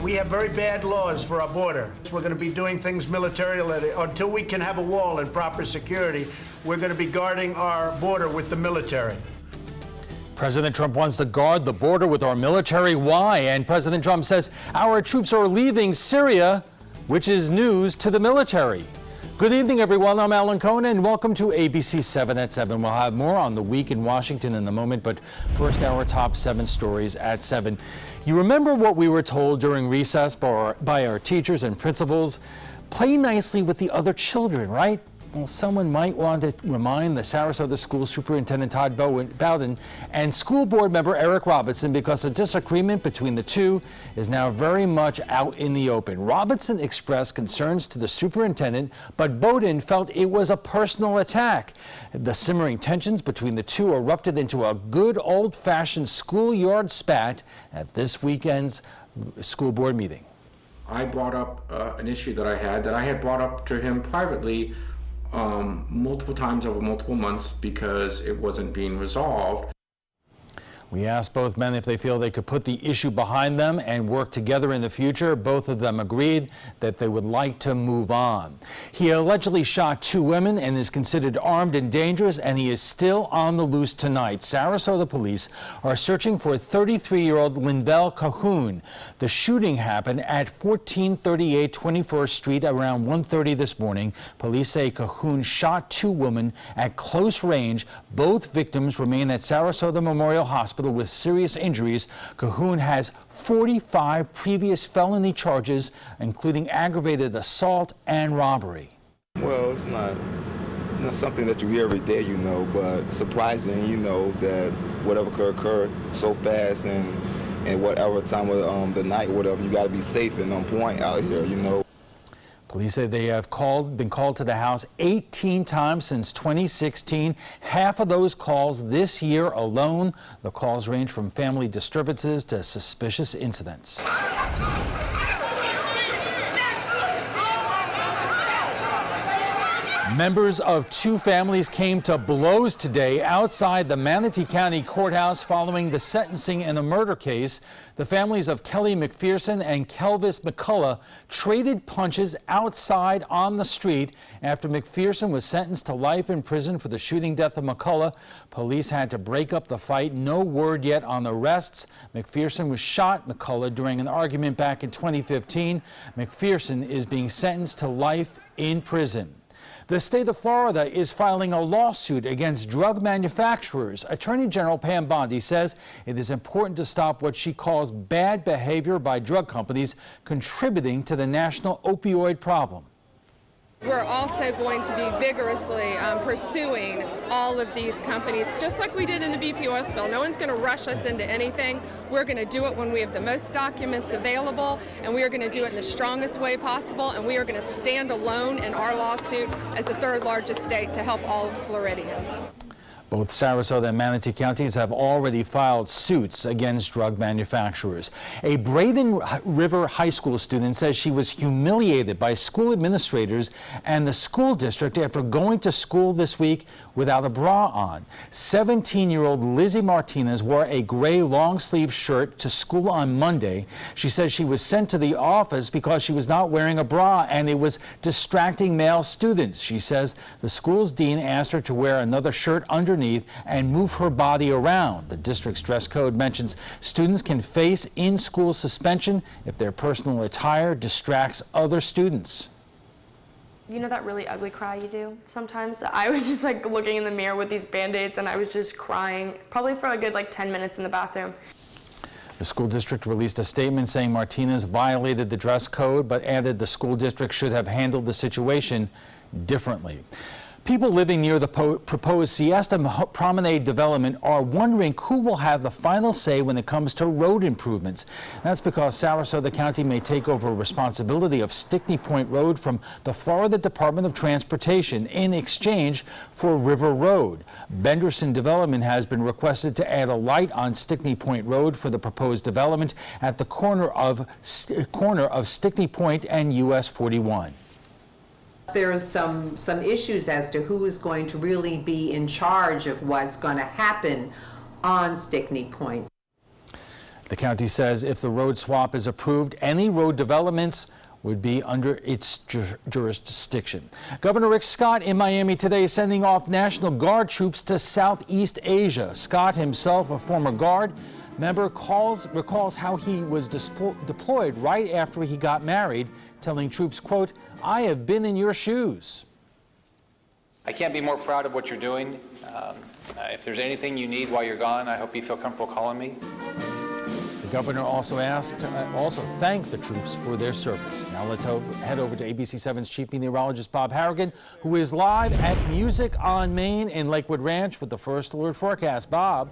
We have very bad laws for our border. We're going to be doing things militarily. Until we can have a wall and proper security, we're going to be guarding our border with the military. President Trump wants to guard the border with our military. Why? And President Trump says our troops are leaving Syria, which is news to the military. Good evening, everyone. I'm Alan Cohen, and welcome to ABC 7 at 7. We'll have more on the week in Washington in a moment, but first, our top 7 stories at 7. You remember what we were told during recess by our teachers and principals? Play nicely with the other children, right? Well, someone might want to remind the Sarasota School Superintendent Todd Bowden and school board member Eric Robinson, because a disagreement between the two is now very much out in the open. Robinson expressed concerns to the superintendent, but Bowden felt it was a personal attack. The simmering tensions between the two erupted into a good old-fashioned schoolyard spat at this weekend's school board meeting. I brought up an issue that I had brought up to him privately multiple times over multiple months because it wasn't being resolved. We asked both men if they feel they could put the issue behind them and work together in the future. Both of them agreed that they would like to move on. He allegedly shot 2 women and is considered armed and dangerous, and he is still on the loose tonight. Sarasota police are searching for 33-year-old Linvell Cahoon. The shooting happened at 1438 21st Street around 1:30 this morning. Police say Cahoon shot 2 women at close range. Both victims remain at Sarasota Memorial Hospital with serious injuries. Cahoon has 45 previous felony charges, including aggravated assault and robbery. Well, it's not something that you hear every day, but surprising, that whatever could occur so fast and whatever time of the night, whatever, you got to be safe and on point out here, Police say they have been called to the house 18 times since 2016. Half of those calls this year alone. The calls range from family disturbances to suspicious incidents. Members of 2 families came to blows today outside the Manatee County Courthouse following the sentencing in a murder case. The families of Kelly McPherson and Kelvis McCullough traded punches outside on the street after McPherson was sentenced to life in prison for the shooting death of McCullough. Police had to break up the fight. No word yet on arrests. McPherson was shot McCullough during an argument back in 2015. McPherson is being sentenced to life in prison. The state of Florida is filing a lawsuit against drug manufacturers. Attorney General Pam Bondi says it is important to stop what she calls bad behavior by drug companies contributing to the national opioid problem. We're also going to be vigorously pursuing all of these companies, just like we did in the BPOS bill. No one's going to rush us into anything. We're going to do it when we have the most documents available, and we are going to do it in the strongest way possible, and we are going to stand alone in our lawsuit as the 3rd largest state to help all Floridians. Both Sarasota and Manatee counties have already filed suits against drug manufacturers. A Braden River High School student says she was humiliated by school administrators and the school district after going to school this week without a bra on. 17-year-old Lizzie Martinez wore a gray long-sleeve shirt to school on Monday. She says she was sent to the office because she was not wearing a bra and it was distracting male students. She says the school's dean asked her to wear another shirt underneath and move her body around. The district's dress code mentions students can face in-school suspension if their personal attire distracts other students. You know that really ugly cry you do sometimes? I was just looking in the mirror with these Band-Aids and I was just crying, probably for a good 10 minutes in the bathroom. The school district released a statement saying Martinez violated the dress code, but added the school district should have handled the situation differently. People living near the proposed Siesta Promenade development are wondering who will have the final say when it comes to road improvements. That's because Sarasota County may take over responsibility of Stickney Point Road from the Florida Department of Transportation in exchange for River Road. Benderson Development has been requested to add a light on Stickney Point Road for the proposed development at the corner of Stickney Point and US 41. There's some issues as to who is going to really be in charge of what's going to happen on Stickney Point. The county says if the road swap is approved, any road developments would be under its jurisdiction. Governor Rick Scott in Miami today is sending off National Guard troops to Southeast Asia. Scott, himself a former Guard member, recalls how he was deployed right after he got married, telling troops, quote, "I have been in your shoes." I can't be more proud of what you're doing. If there's anything you need while you're gone, I hope you feel comfortable calling me. The governor also thanked the troops for their service. Now let's head over to ABC7's chief meteorologist Bob Harrigan, who is live at Music on Main in Lakewood Ranch with the first alert forecast. Bob.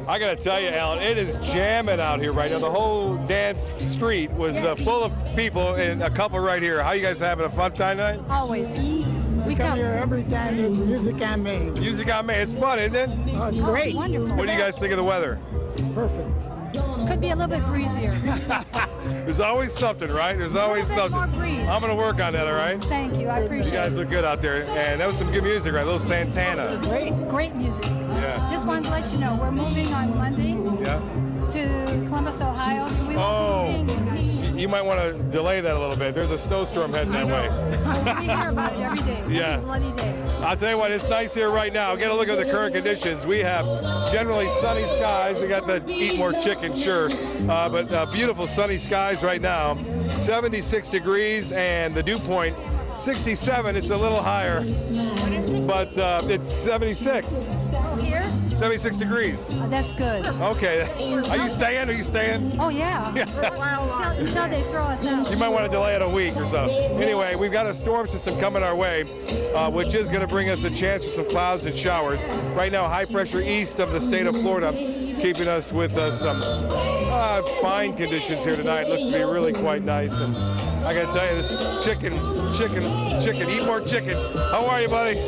I gotta tell you, Alan, it is jamming out here right now. The whole dance street was full of people, and a couple right here. How you guys having a fun time tonight? Always. We come here every time there's Music on Main. Music on Main. It's fun, isn't it? Oh, it's great. Wonderful. What do you guys think of the weather? Perfect. Could be a little bit breezier. There's always something, right? There's always something. More breeze. I'm gonna work on that, all right? Thank you. I appreciate it. You guys look good out there. And that was some good music, right? A little Santana. Great music. Yeah. Just wanted to let you know we're moving on Monday Yeah. to Columbus, Ohio, so we won't be seeing you. You might want to delay that a little bit. There's a snowstorm heading that way. We hear about it every day. Yeah. Every bloody day. I'll tell you what, it's nice here right now. Get a look at the current conditions. We have generally sunny skies. We got the eat more chicken, sure, but beautiful sunny skies right now. 76 degrees and the dew point 67. It's a little higher, but it's 76. Here? 76 degrees. That's good. Okay. Are you staying? Are you staying? Oh, yeah. Until they throw us out. You might want to delay it a week or so. Anyway, we've got a storm system coming our way, which is going to bring us a chance for some clouds and showers. Right now, high pressure east of the state of Florida, keeping us with some fine conditions here tonight. Looks to be really quite nice. And I got to tell you, this chicken, eat more chicken. How are you, buddy?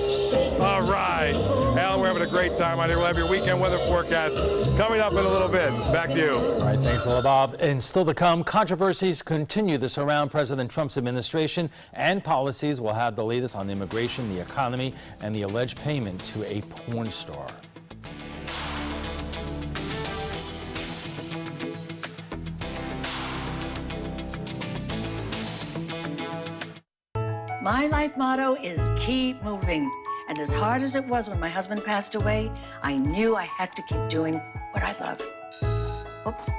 All right. Alan, we're having a great time out here. We'll have your weekend weather forecast coming up in a little bit. Back to you. All right, thanks a lot, Bob. And still to come, controversies continue to surround President Trump's administration and policies. We'll have the latest on immigration, the economy, and the alleged payment to a porn star. My life motto is keep moving. And as hard as it was when my husband passed away, I knew I had to keep doing what I love. Oops,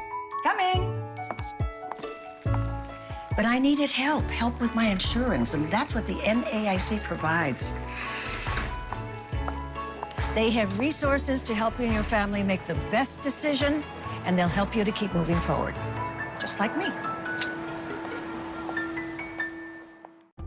coming. But I needed help with my insurance, and that's what the NAIC provides. They have resources to help you and your family make the best decision, and they'll help you to keep moving forward, just like me.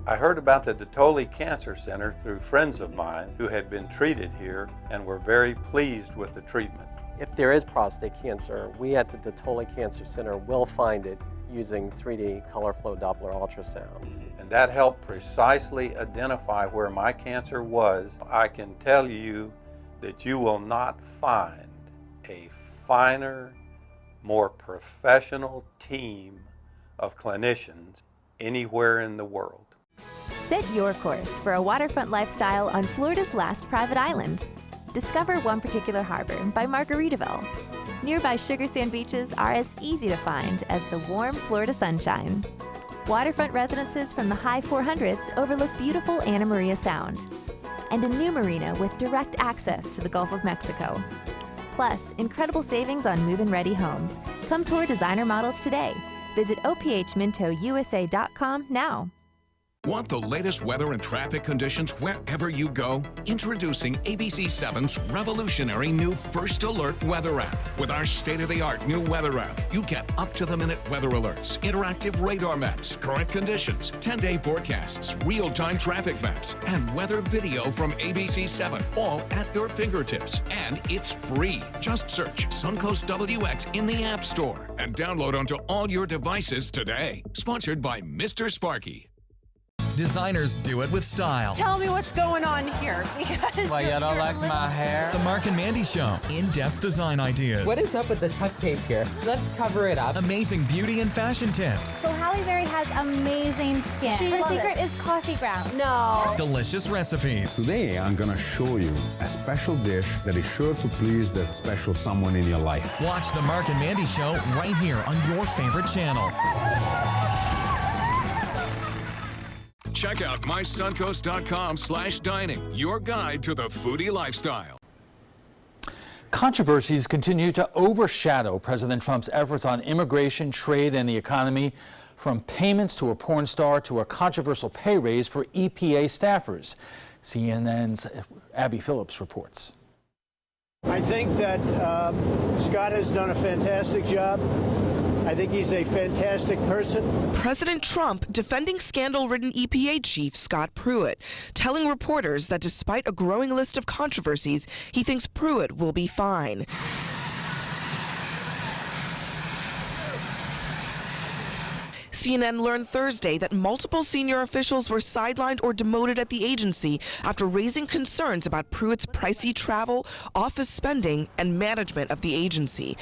I heard about the Dotole Cancer Center through friends of mine who had been treated here and were very pleased with the treatment. If there is prostate cancer, we at the Dotole Cancer Center will find it using 3D color flow Doppler ultrasound. And that helped precisely identify where my cancer was. I can tell you that you will not find a finer, more professional team of clinicians anywhere in the world. Set your course for a waterfront lifestyle on Florida's last private island. Discover one particular harbor by Margaritaville. Nearby sugar sand beaches are as easy to find as the warm Florida sunshine. Waterfront residences from the high 400s overlook beautiful Anna Maria Sound. And a new marina with direct access to the Gulf of Mexico. Plus, incredible savings on move-in ready homes. Come tour designer models today. Visit ophmintousa.com now. Want the latest weather and traffic conditions wherever you go? Introducing ABC7's revolutionary new First Alert weather app. With our state-of-the-art new weather app, you get up-to-the-minute weather alerts, interactive radar maps, current conditions, 10-day forecasts, real-time traffic maps, and weather video from ABC7, all at your fingertips. And it's free. Just search Suncoast WX in the App Store and download onto all your devices today. Sponsored by Mr. Sparky. Designers do it with style. Tell me what's going on here. Why, you don't like my hair? The Mark and Mandy Show. In-depth design ideas. What is up with the tuck tape here? Let's cover it up. Amazing beauty and fashion tips. So Halle Berry has amazing skin. Her secret is coffee grounds. No. Delicious recipes. Today, I'm going to show you a special dish that is sure to please that special someone in your life. Watch The Mark and Mandy Show right here on your favorite channel. Check out mysuncoast.com/dining, your guide to the foodie lifestyle. Controversies continue to overshadow President Trump's efforts on immigration, trade, and the economy, from payments to a porn star to a controversial pay raise for EPA staffers. CNN's Abby Phillips reports. I think that Scott has done a fantastic job. I think he's a fantastic person. President Trump defending scandal-ridden EPA chief Scott Pruitt, telling reporters that despite a growing list of controversies, he thinks Pruitt will be fine. CNN learned Thursday that multiple senior officials were sidelined or demoted at the agency after raising concerns about Pruitt's pricey travel, office spending, and management of the agency.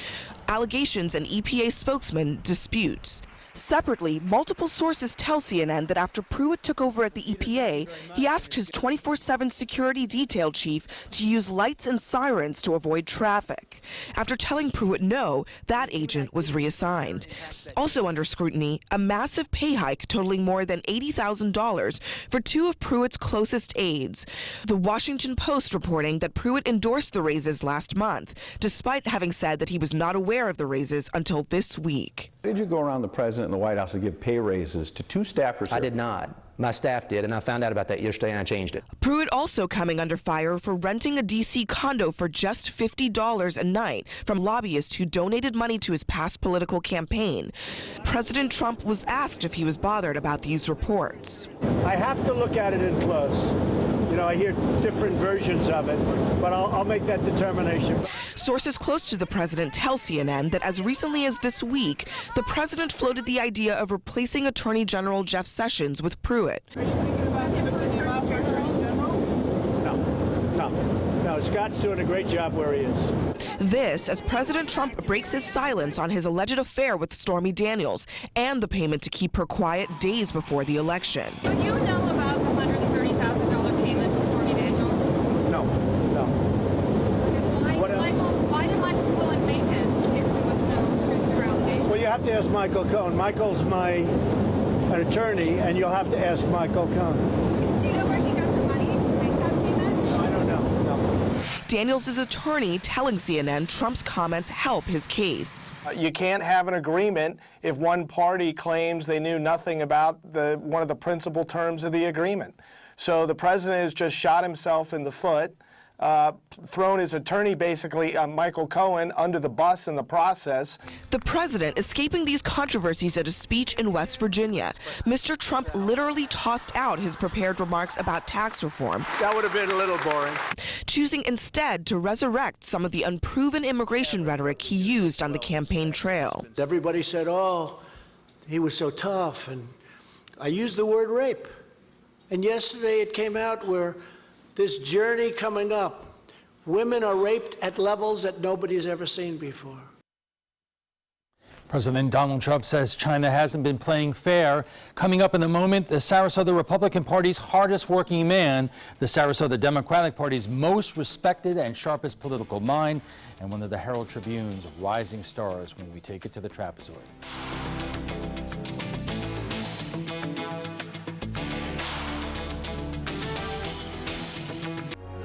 Allegations an EPA spokesman disputes. Separately, multiple sources tell CNN that after Pruitt took over at the EPA, he asked his 24/7 security detail chief to use lights and sirens to avoid traffic. After telling Pruitt no, that agent was reassigned. Also under scrutiny, a massive pay hike totaling more than $80,000 for two of Pruitt's closest aides. The Washington Post reporting that Pruitt endorsed the raises last month, despite having said that he was not aware of the raises until this week. Did you go around the president in the White House to give pay raises to two staffers? I did not. My staff did, and I found out about that yesterday and I changed it. Pruitt also coming under fire for renting a D.C. condo for just $50 a night from lobbyists who donated money to his past political campaign. President Trump was asked if he was bothered about these reports. I have to look at it in close. You know, I hear different versions of it, but I'll make that determination. Sources close to the president tell CNN that as recently as this week, the president floated the idea of replacing Attorney General Jeff Sessions with Pruitt. No, Scott's doing a great job where he is. This as President Trump breaks his silence on his alleged affair with Stormy Daniels and the payment to keep her quiet days before the election. Did you know about the $130,000 payment to Stormy Daniels? No. Why did Michael Cohen make it if there was no true allegation? Well, you have to ask Michael Cohen. Michael's an attorney, and you'll have to ask Michael Cohen. Do you know where he got the money to make that payment? I don't know. No. Daniels' attorney telling CNN Trump's comments help his case. You can't have an agreement if one party claims they knew nothing about one of the principal terms of the agreement. So the president has just shot himself in the foot, thrown his attorney, basically, Michael Cohen, under the bus in the process. The president escaping these controversies at a speech in West Virginia. Mr. Trump literally tossed out his prepared remarks about tax reform. That would have been a little boring. Choosing instead to resurrect some of the unproven immigration rhetoric he used on the campaign trail. Everybody said, oh, he was so tough, and I used the word rape. And yesterday it came out where this journey coming up, women are raped at levels that nobody's ever seen before. President Donald Trump says China hasn't been playing fair. Coming up in a moment, the Sarasota Republican Party's hardest working man, the Sarasota Democratic Party's most respected and sharpest political mind, and one of the Herald Tribune's rising stars when we take it to the trapezoid.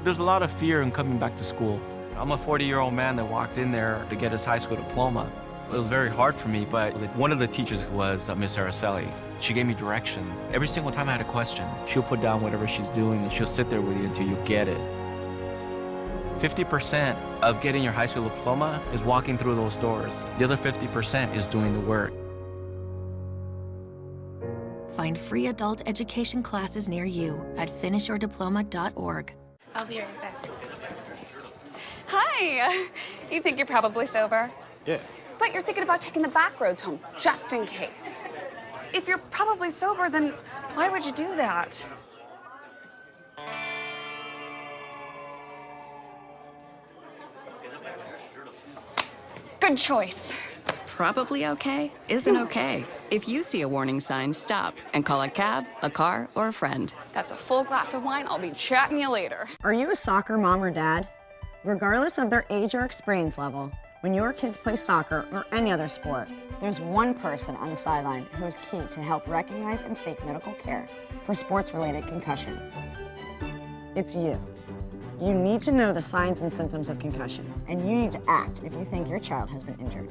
There's a lot of fear in coming back to school. I'm a 40-year-old man that walked in there to get his high school diploma. It was very hard for me, but one of the teachers was Miss Araceli. She gave me direction. Every single time I had a question, she'll put down whatever she's doing and she'll sit there with you until you get it. 50% of getting your high school diploma is walking through those doors. The other 50% is doing the work. Find free adult education classes near you at finishyourdiploma.org. I'll be right back. Hi! You think you're probably sober? Yeah. But you're thinking about taking the back roads home, just in case. If you're probably sober, then why would you do that? Good choice. Probably okay isn't okay. If you see a warning sign, stop and call a cab, a car, or a friend. That's a full glass of wine. I'll be chatting you later. Are you a soccer mom or dad? Regardless of their age or experience level, when your kids play soccer or any other sport, there's one person on the sideline who is key to help recognize and seek medical care for sports-related concussion. It's you. You need to know the signs and symptoms of concussion, and you need to act if you think your child has been injured.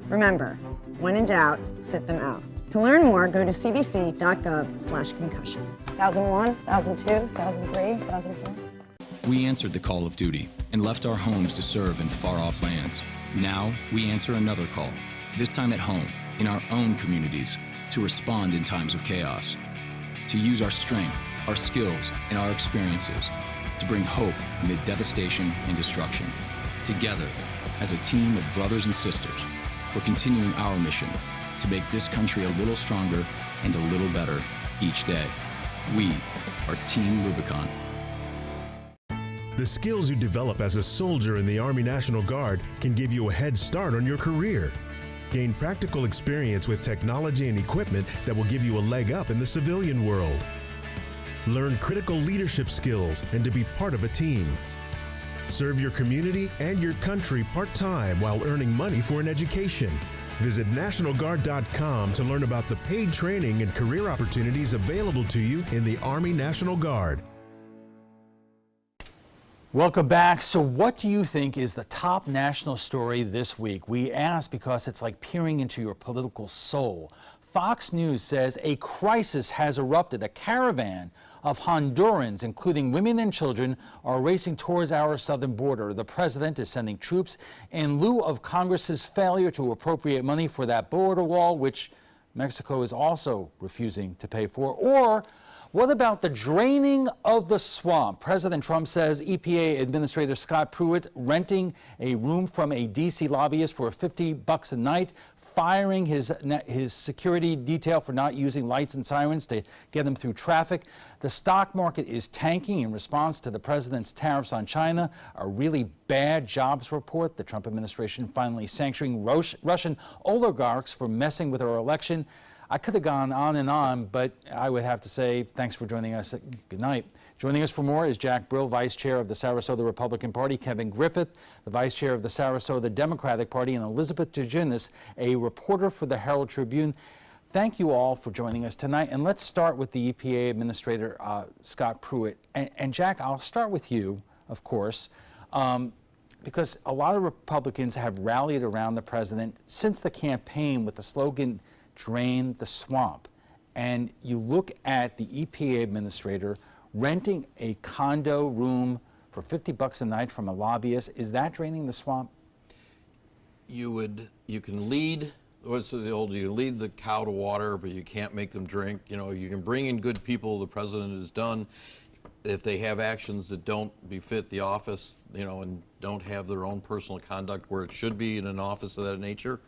Remember, when in doubt, sit them out. To learn more, go to cdc.gov/concussion. 1001, 1002, 1003, 1004. We answered the call of duty and left our homes to serve in far-off lands. Now, we answer another call, this time at home, in our own communities, to respond in times of chaos, to use our strength, our skills, and our experiences to bring hope amid devastation and destruction. Together, as a team of brothers and sisters, we're continuing our mission to make this country a little stronger and a little better each day. We are Team Rubicon. The skills you develop as a soldier in the Army National Guard can give you a head start on your career. Gain practical experience with technology and equipment that will give you a leg up in the civilian world. Learn critical leadership skills and to be part of a team. Serve your community and your country part-time while earning money for an education. Visit NationalGuard.com to learn about the paid training and career opportunities available to you in the Army National Guard. Welcome back. So what do you think is the top national story this week? We ask because it's like peering into your political soul. Fox News says a crisis has erupted. A caravan of Hondurans, including women and children, are racing towards our southern border. The president is sending troops in lieu of Congress's failure to appropriate money for that border wall, which Mexico is also refusing to pay for. Or what about the draining of the swamp? President Trump says EPA Administrator Scott Pruitt renting a room from a D.C. lobbyist for $50 a night, firing his security detail for not using lights and sirens to get him through traffic. The stock market is tanking in response to the president's tariffs on China. A really bad jobs report. The Trump administration finally sanctioning Russian oligarchs for messing with our election. I could have gone on and on, but I would have to say thanks for joining us. Good night. Joining us for more is Jack Brill, Vice Chair of the Sarasota Republican Party, Kevin Griffith, the Vice Chair of the Sarasota Democratic Party, and Elizabeth DeGinis, a reporter for the Herald Tribune. Thank you all for joining us tonight. And let's start with the EPA Administrator, Scott Pruitt. And Jack, I'll start with you, of course, because a lot of Republicans have rallied around the president since the campaign with the slogan, "Drain the swamp." And you look at the EPA Administrator renting a condo room for $50 a night from a lobbyist. Is that draining the swamp? You can lead, what's the old, you can lead the cow to water, but you can't make them drink. You know, you can bring in good people, the president has done. If they have actions that don't befit the office, you know, and don't have their own personal conduct where it should be in an office of that nature,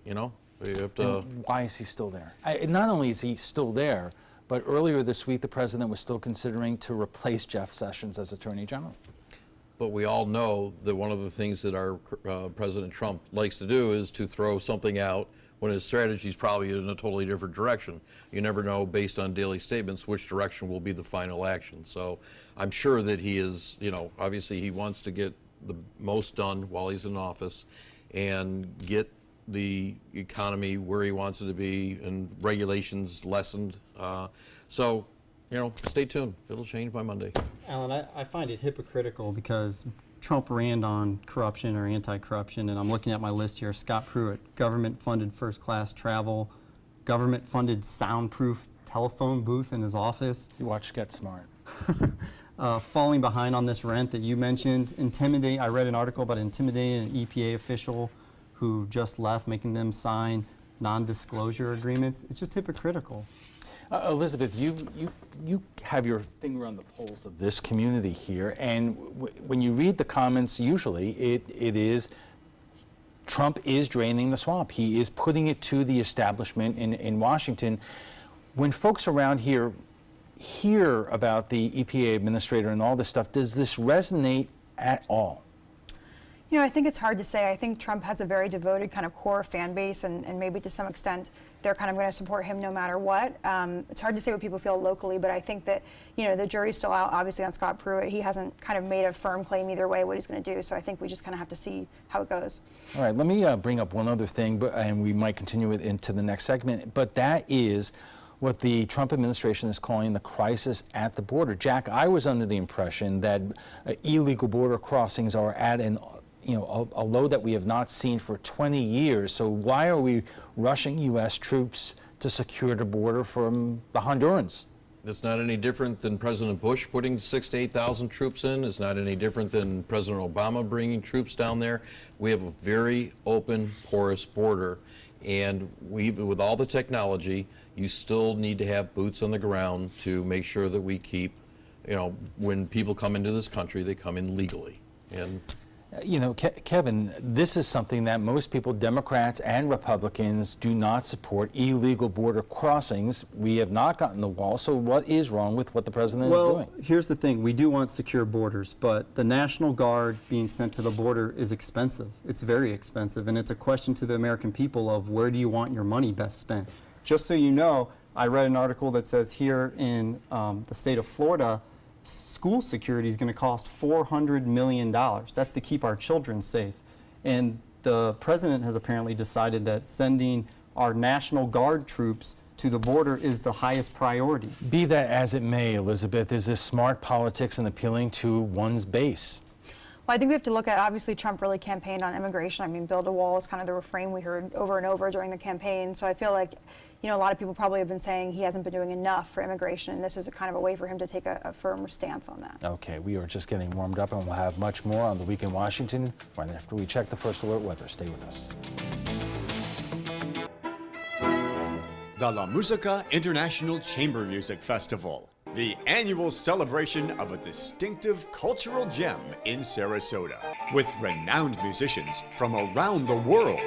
you know, you have to. And why is he still there? Not only is he still there, but earlier this week, the president was still considering to replace Jeff Sessions as Attorney General. But we all know that one of the things that our President Trump likes to do is to throw something out when his strategy is probably in a totally different direction. You never know, based on daily statements, which direction will be the final action. So I'm sure that he is, you know, obviously he wants to get the most done while he's in office and get the economy where he wants it to be and regulations lessened. So, you know, stay tuned. It'll change by Monday. Alan, I find it hypocritical because Trump ran on corruption or anti-corruption, and I'm looking at my list here. Scott Pruitt, government-funded first-class travel, government-funded soundproof telephone booth in his office. You watch Get Smart. Falling behind on this rent that you mentioned. I read an article about intimidating an EPA official who just left, making them sign non-disclosure agreements. It's just hypocritical. Elizabeth, you have your finger on the pulse of this community here, and when you read the comments, usually it is Trump is draining the swamp. He is putting it to the establishment in Washington. When folks around here hear about the EPA administrator and all this stuff, does this resonate at all? You know, I think it's hard to say. I think Trump has a very devoted kind of core fan base, and maybe to some extent they're kind of going to support him no matter what. It's hard to say what people feel locally, but I think that, you know, the jury's still out, obviously, on Scott Pruitt. He hasn't kind of made a firm claim either way what he's going to do, so I think we just kind of have to see how it goes. All right, let me bring up one other thing, and we might continue it into the next segment, but that is what the Trump administration is calling the crisis at the border. Jack, I was under the impression that illegal border crossings are at a low that we have not seen for 20 years. So why are we rushing U.S. troops to secure the border from the Hondurans? It's not any different than President Bush putting 6,000 to 8,000 troops in. It's not any different than President Obama bringing troops down there. We have a very open, porous border. And with all the technology, you still need to have boots on the ground to make sure that we keep, you know, when people come into this country, they come in legally. And you know, Kevin, this is something that most people, Democrats and Republicans, do not support, illegal border crossings. We have not gotten the wall, so what is wrong with what the president is doing? Well, here's the thing. We do want secure borders, but the National Guard being sent to the border is expensive. It's very expensive, and it's a question to the American people of where do you want your money best spent. Just so you know, I read an article that says here in the state of Florida, school security is going to cost $400 million. That's to keep our children safe. And the president has apparently decided that sending our National Guard troops to the border is the highest priority. Be that as it may, Elizabeth, is this smart politics and appealing to one's base? Well, I think we have to look at, obviously, Trump really campaigned on immigration. I mean, build a wall is kind of the refrain we heard over and over during the campaign. So I feel like, you know, a lot of people probably have been saying he hasn't been doing enough for immigration, and this is a kind of a way for him to take a firmer stance on that. Okay, we are just getting warmed up, and we'll have much more on The Week in Washington right after we check the First Alert weather. Stay with us. The La Musica International Chamber Music Festival, the annual celebration of a distinctive cultural gem in Sarasota, with renowned musicians from around the world.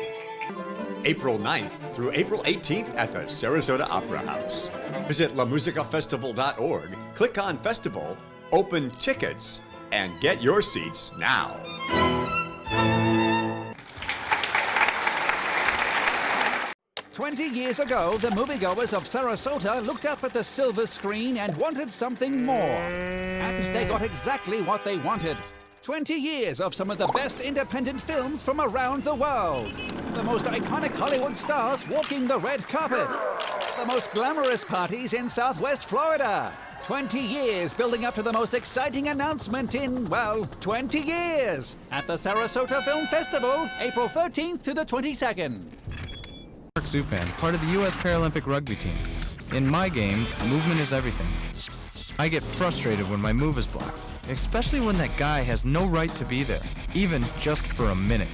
April 9th through April 18th at the Sarasota Opera House. Visit lamusicafestival.org, click on Festival, open tickets, and get your seats now. "20 years ago, the moviegoers of Sarasota looked up at the silver screen and wanted something more. And they got exactly what they wanted. 20 years of some of the best independent films from around the world. The most iconic Hollywood stars walking the red carpet. The most glamorous parties in Southwest Florida. 20 years building up to the most exciting announcement in, well, 20 years. At the Sarasota Film Festival, April 13th to the 22nd. Mark Zupan, part of the U.S. Paralympic rugby team. In my game, movement is everything. I get frustrated when my move is blocked, especially when that guy has no right to be there, even just for a minute.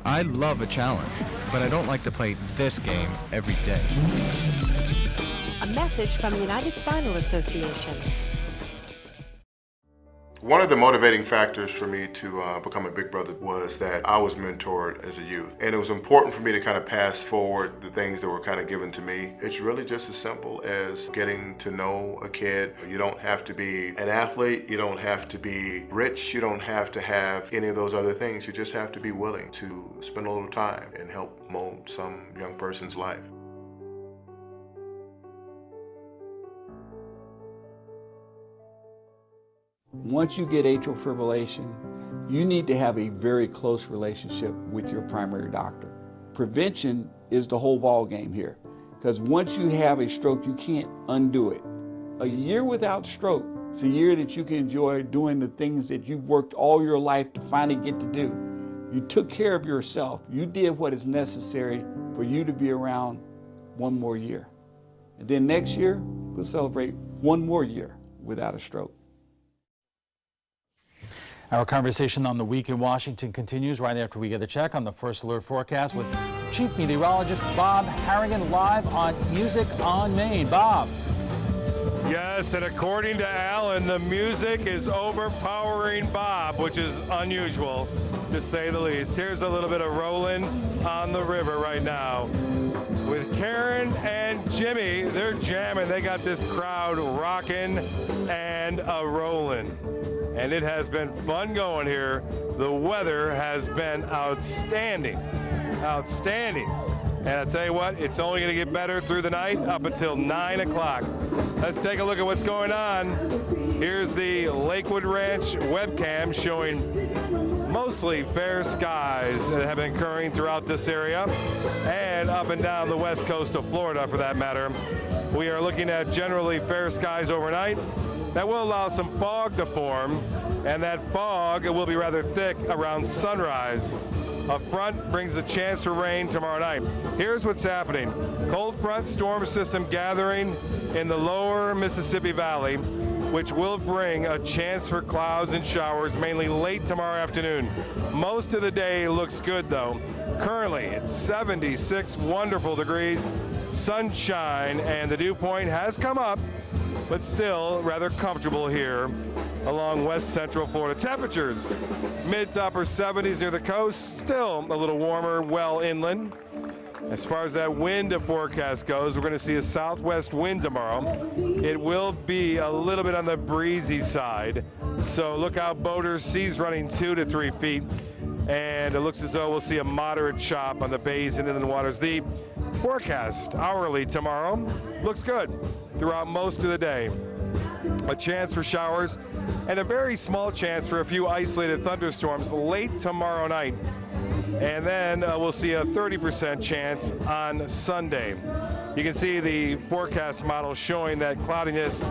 I love a challenge, but I don't like to play this game every day. A message from the United Spinal Association. One of the motivating factors for me to become a Big Brother was that I was mentored as a youth. And it was important for me to kind of pass forward the things that were kind of given to me. It's really just as simple as getting to know a kid. You don't have to be an athlete, you don't have to be rich, you don't have to have any of those other things. You just have to be willing to spend a little time and help mold some young person's life. Once you get atrial fibrillation, you need to have a very close relationship with your primary doctor. Prevention is the whole ball game here, because once you have a stroke, you can't undo it. A year without stroke, it's a year that you can enjoy doing the things that you've worked all your life to finally get to do. You took care of yourself. You did what is necessary for you to be around one more year. And then next year, we'll celebrate one more year without a stroke. Our conversation on The Week in Washington continues right after we get a check on the First Alert forecast with Chief Meteorologist Bob Harrigan live on Music on Main. Bob. Yes, and according to Alan, the music is overpowering Bob, which is unusual, to say the least. Here's a little bit of Rolling on the River right now. With Karen and Jimmy, they're jamming. They got this crowd rocking and a-rolling. And it has been fun going here. The weather has been outstanding. Outstanding. And I tell you what, it's only going to get better through the night up until 9 o'clock. Let's take a look at what's going on. Here's the Lakewood Ranch webcam showing mostly fair skies that have been occurring throughout this area and up and down the west coast of Florida for that matter. We are looking at generally fair skies overnight. That will allow some fog to form, and that fog will be rather thick around sunrise. A front brings a chance for rain tomorrow night. Here's what's happening. Cold front storm system gathering in the lower Mississippi Valley, which will bring a chance for clouds and showers mainly late tomorrow afternoon. Most of the day looks good though. Currently it's 76 wonderful degrees, sunshine, and the dew point has come up, but still rather comfortable here along west central Florida. Temperatures mid to upper 70s near the coast, still a little warmer well inland. As far as that wind forecast goes, we're going to see a southwest wind tomorrow. It will be a little bit on the breezy side, so look out boaters, seas running 2 to 3 feet, and it looks as though we'll see a moderate chop on the bays and inland waters. The forecast hourly tomorrow looks good throughout most of the day. A chance for showers and a very small chance for a few isolated thunderstorms late tomorrow night. And then we'll see a 30% chance on Sunday. You can see the forecast model showing that cloudiness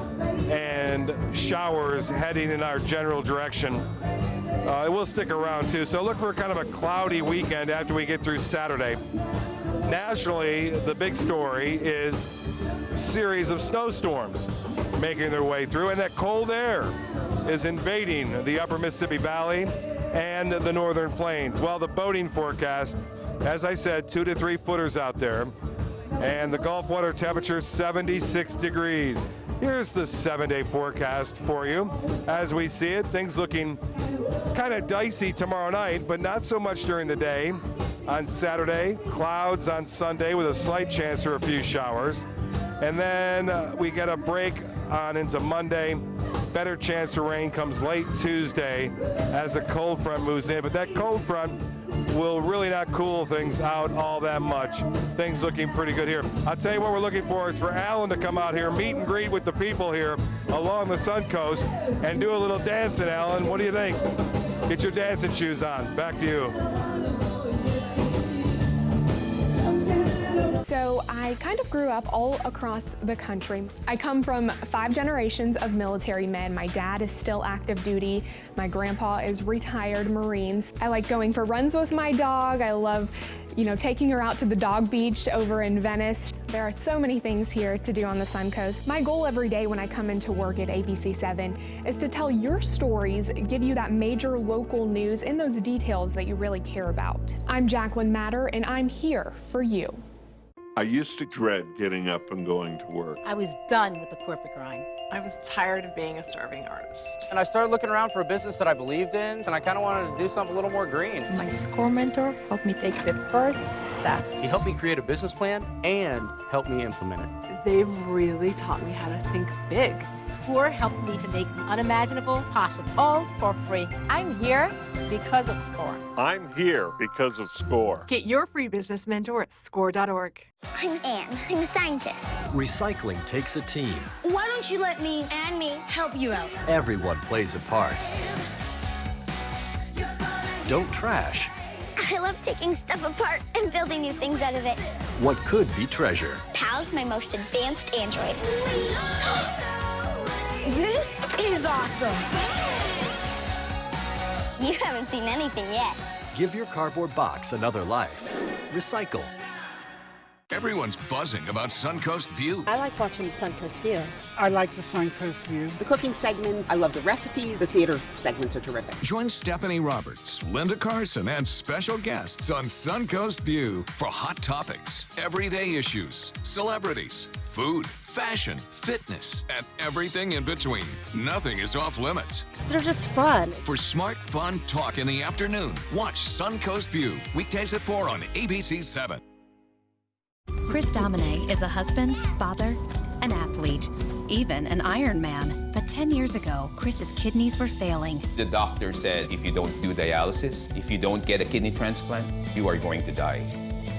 and showers heading in our general direction. It will stick around too, so look for kind of a cloudy weekend after we get through Saturday. Nationally, the big story is a series of snowstorms making their way through, and that cold air is invading the upper Mississippi Valley and the northern plains. Well, the boating forecast, as I said, 2 to 3 footers out there, and the Gulf water temperature 76 degrees. Here's the 7-day forecast for you. As we see it, things looking kind of dicey tomorrow night, but not so much during the day. On Saturday, clouds on Sunday with a slight chance for a few showers. And then we get a break on into Monday. Better chance for rain comes late Tuesday as a cold front moves in. But that cold front will really not cool things out all that much. Things looking pretty good here. I'll tell you what we're looking for is for Alan to come out here, meet and greet with the people here along the Sun Coast and do a little dancing, Alan. What do you think? Get your dancing shoes on. Back to you. So I kind of grew up all across the country. I come from 5 generations of military men. My dad is still active duty. My grandpa is retired Marines. I like going for runs with my dog. I love, taking her out to the dog beach over in Venice. There are so many things here to do on the Sun Coast. My goal every day when I come into work at ABC7 is to tell your stories, give you that major local news and those details that you really care about. I'm Jacqueline Matter, and I'm here for you. I used to dread getting up and going to work. I was done with the corporate grind. I was tired of being a starving artist. And I started looking around for a business that I believed in, and I kind of wanted to do something a little more green. My SCORE mentor helped me take the first step. He helped me create a business plan and helped me implement it. They've really taught me how to think big. SCORE helped me to make the unimaginable possible, all for free. I'm here because of SCORE. I'm here because of SCORE. Get your free business mentor at score.org. I'm Anne. I'm a scientist. Recycling takes a team. Why don't you let me and me help you out? Everyone plays a part. Don't trash I love taking stuff apart and building new things out of it. what could be treasure. Pal's my most advanced android. This is awesome. You haven't seen anything yet. Give your cardboard box another life. Recycle. Everyone's buzzing about Suncoast View. I like watching the Suncoast View. I like the Suncoast View. The cooking segments, I love the recipes. The theater segments are terrific. Join Stephanie Roberts, Linda Carson, and special guests on Suncoast View for hot topics, everyday issues, celebrities, food, fashion, fitness, and everything in between. Nothing is off limits. They're just fun. For smart, fun talk in the afternoon, watch Suncoast View, weekdays at 4 on ABC 7. Chris Domine is a husband, father, an athlete, even an Ironman. But 10 years ago, Chris's kidneys were failing. The doctor said if you don't do dialysis, if you don't get a kidney transplant, you are going to die.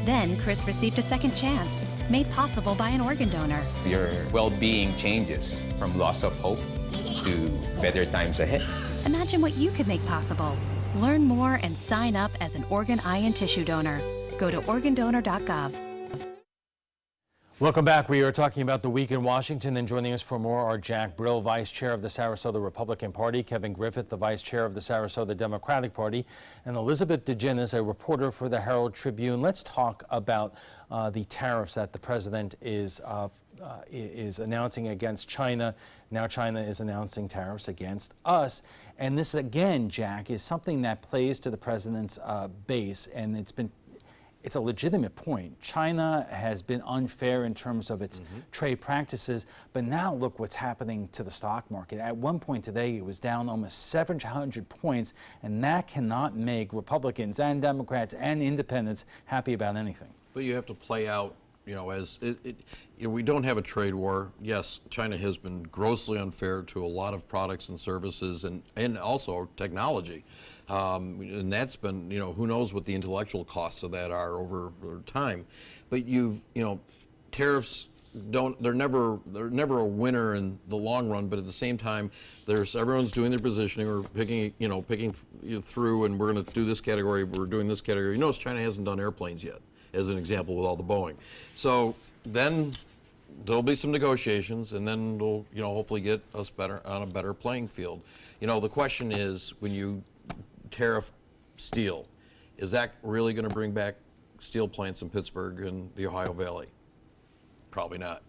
Then Chris received a second chance, made possible by an organ donor. Your well-being changes from loss of hope to better times ahead. Imagine what you could make possible. Learn more and sign up as an organ, eye, and tissue donor. Go to organdonor.gov. Welcome back. We are talking about the week in Washington, and joining us for more are Jack Brill, Vice Chair of the Sarasota Republican Party, Kevin Griffith, the Vice Chair of the Sarasota Democratic Party, and Elizabeth DeGenis, a reporter for the Herald Tribune. Let's talk about the tariffs that the president is announcing against China. Now China is announcing tariffs against us. And this, again, Jack, is something that plays to the president's base, and it's a legitimate point. China has been unfair in terms of its trade practices, but now look what's happening to the stock market. At one point today, it was down almost 700 points, and that cannot make Republicans and Democrats and independents happy about anything. But you have to play out, we don't have a trade war. Yes, China has been grossly unfair to a lot of products and services and also technology. And that's been, who knows what the intellectual costs of that are over time. But tariffs they're never a winner in the long run, but at the same time, everyone's doing their positioning or picking through, and we're going to do this category, we're doing this category. You notice China hasn't done airplanes yet, as an example, with all the Boeing. So then there'll be some negotiations, and then we'll hopefully get us on a better playing field. The question is, when you tariff steel, is that really going to bring back steel plants in Pittsburgh and the Ohio Valley? Probably not.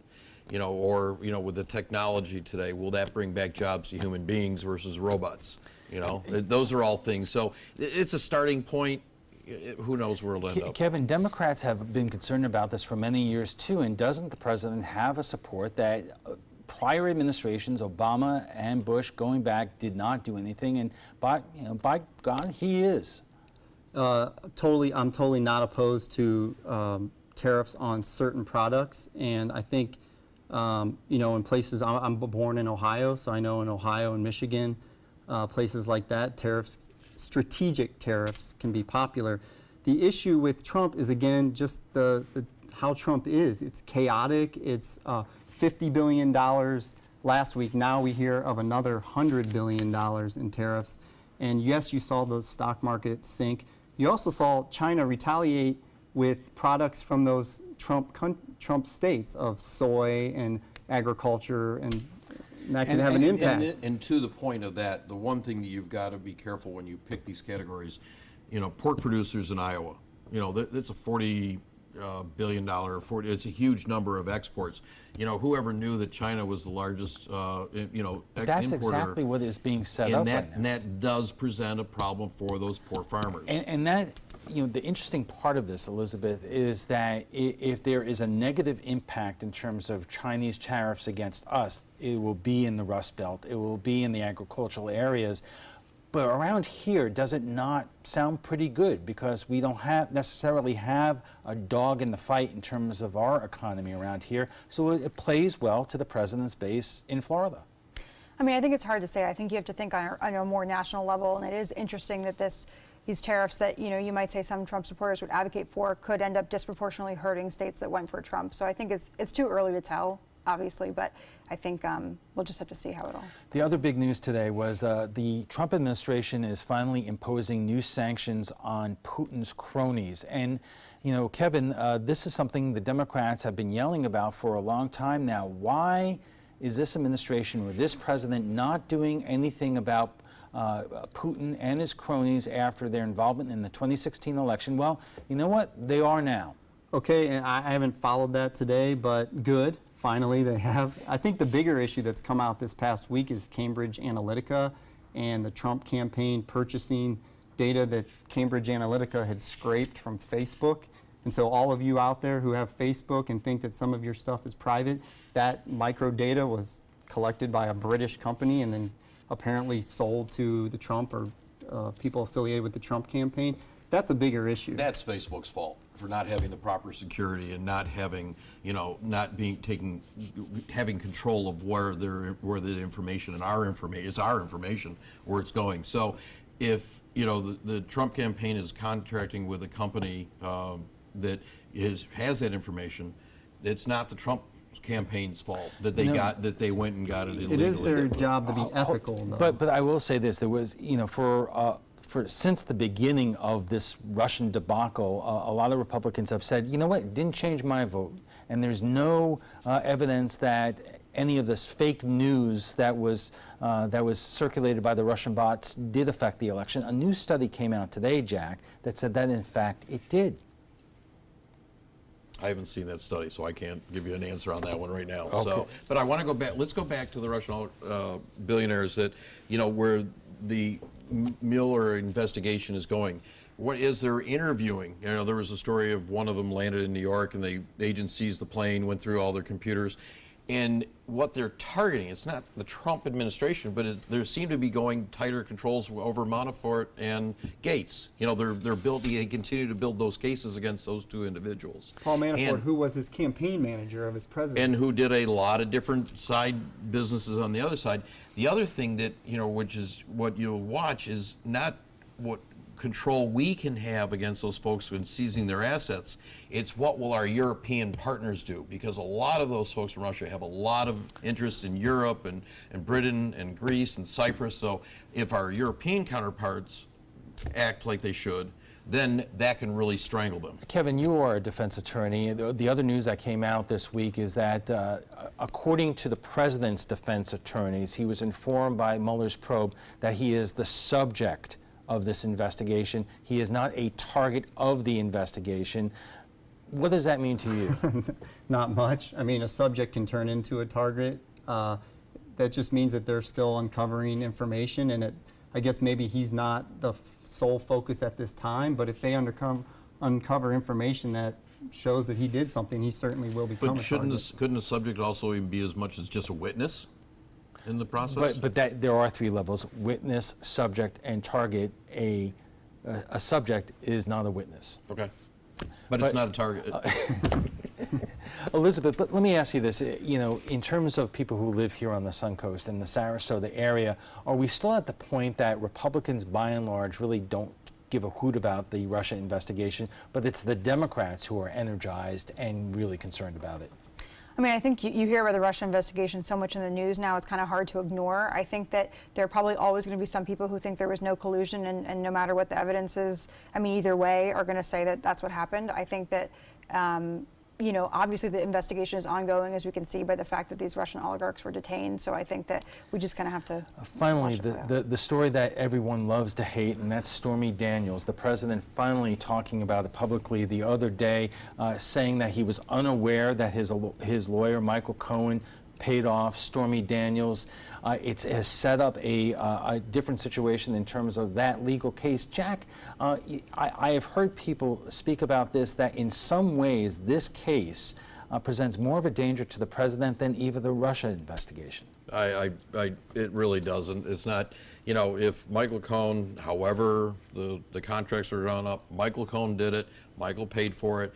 With the technology today, will that bring back jobs to human beings versus robots? Those are all things. So it's a starting point. Who knows where it'll end up. Kevin, Democrats have been concerned about this for many years too, and doesn't the president have a support that prior administrations, Obama and Bush going back, did not do anything, and by God, he is. I'm totally not opposed to tariffs on certain products, and I think in places, I'm born in Ohio, so I know in Ohio and Michigan, places like that, strategic tariffs can be popular. The issue with Trump is, again, just how Trump is. It's chaotic. It's $50 billion last week. Now we hear of another $100 billion in tariffs. And yes, you saw the stock market sink. You also saw China retaliate with products from those Trump states of soy and agriculture, and that can have an impact. And to the point of that, the one thing that you've got to be careful when you pick these categories, pork producers in Iowa, that's a $40 billion, it's a huge number of exports. Whoever knew that China was the largest, importer. That's exactly what is being set up right now. And that does present a problem for those poor farmers. And that, the interesting part of this, Elizabeth, is that if there is a negative impact in terms of Chinese tariffs against us, it will be in the Rust Belt, it will be in the agricultural areas. But around here, does it not sound pretty good? Because we don't necessarily have a dog in the fight in terms of our economy around here. So it plays well to the president's base in Florida. I mean, I think it's hard to say. I think you have to think on a more national level. And it is interesting that these tariffs that, you might say some Trump supporters would advocate for could end up disproportionately hurting states that went for Trump. So I think it's too early to tell, obviously, but I think we'll just have to see how it all. The other big news today was the Trump administration is finally imposing new sanctions on Putin's cronies. And, Kevin, this is something the Democrats have been yelling about for a long time now. Why is this administration or this president not doing anything about Putin and his cronies after their involvement in the 2016 election? Well, you know what? They are now. Okay, and I haven't followed that today, but good. Finally, they have. I think the bigger issue that's come out this past week is Cambridge Analytica and the Trump campaign purchasing data that Cambridge Analytica had scraped from Facebook. And so all of you out there who have Facebook and think that some of your stuff is private, that micro data was collected by a British company and then apparently sold to the Trump or people affiliated with the Trump campaign. That's a bigger issue. That's Facebook's fault for not having the proper security and not having, having control of where the information and our information, it's our information, where it's going. So if, the Trump campaign is contracting with a company that has that information, it's not the Trump campaign's fault that they that they went and got it illegally. It is their job to be ethical, though. But I will say this: there was, since the beginning of this Russian debacle, a lot of Republicans have said, you know what, it didn't change my vote, and there's no evidence that any of this fake news that was circulated by the Russian bots did affect the election. A new study came out today, Jack, that said that in fact it did. I haven't seen that study, so I can't give you an answer on that one right now. Okay. So, but I want to go back. Let's go back to the Russian billionaires that, where the Mueller investigation is going. What is their interviewing? There was a story of one of them landed in New York, and the agent seized the plane, went through all their computers. And what they're targeting, it's not the Trump administration, but there seem to be going tighter controls over Manafort and Gates. They continue to build those cases against those two individuals. Paul Manafort, who was his campaign manager of his presidency. And who did a lot of different side businesses on the other side. The other thing that, which is what you'll watch is not what control we can have against those folks when seizing their assets. It's what will our European partners do, because a lot of those folks in Russia have a lot of interest in Europe and Britain and Greece and Cyprus. So if our European counterparts act like they should, then that can really strangle them. Kevin, you are a defense attorney. The other news that came out this week is that according to the president's defense attorneys, he was informed by Mueller's probe that he is the subject of this investigation. He is not a target of the investigation. What does that mean to you? Not much. I mean, a subject can turn into a target. That just means that they're still uncovering information, and I guess maybe he's not the sole focus at this time, but if they uncover information that shows that he did something, he certainly will become a target. Couldn't a subject also even be as much as just a witness in the process? But there are three levels: witness, subject, and target. A subject is not a witness. Okay. But it's not a target. Elizabeth, but let me ask you this. In terms of people who live here on the Suncoast and the Sarasota area, are we still at the point that Republicans, by and large, really don't give a hoot about the Russia investigation, but it's the Democrats who are energized and really concerned about it? I mean, I think you hear about the Russia investigation so much in the news now, it's kind of hard to ignore. I think that there are probably always going to be some people who think there was no collusion, and no matter what the evidence is, I mean, either way, are going to say that that's what happened. I think that, obviously the investigation is ongoing, as we can see by the fact that these Russian oligarchs were detained. So I think that we just kind of have to. Finally, the story that everyone loves to hate, and that's Stormy Daniels. The president finally talking about it publicly the other day, saying that he was unaware that his lawyer, Michael Cohen, paid off Stormy Daniels. It has set up a different situation in terms of that legal case. Jack, I have heard people speak about this, that in some ways this case presents more of a danger to the president than even the Russia investigation. It really doesn't. It's not, if Michael Cohen, however the contracts are drawn up, Michael Cohen did it, Michael paid for it.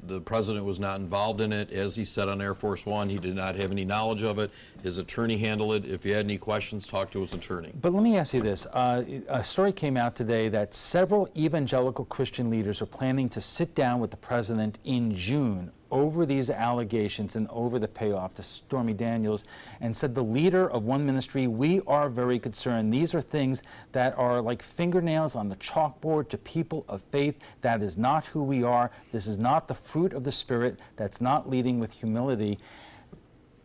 The president was not involved in it. As he said on Air Force One, he did not have any knowledge of it. His attorney handled it. If you had any questions, talk to his attorney. But let me ask you this. A story came out today that several evangelical Christian leaders are planning to sit down with the president in June over these allegations and over the payoff to Stormy Daniels, and said the leader of one ministry, we are very concerned. These are things that are like fingernails on the chalkboard to people of faith. That is not who we are. This is not the fruit of the Spirit. That's not leading with humility.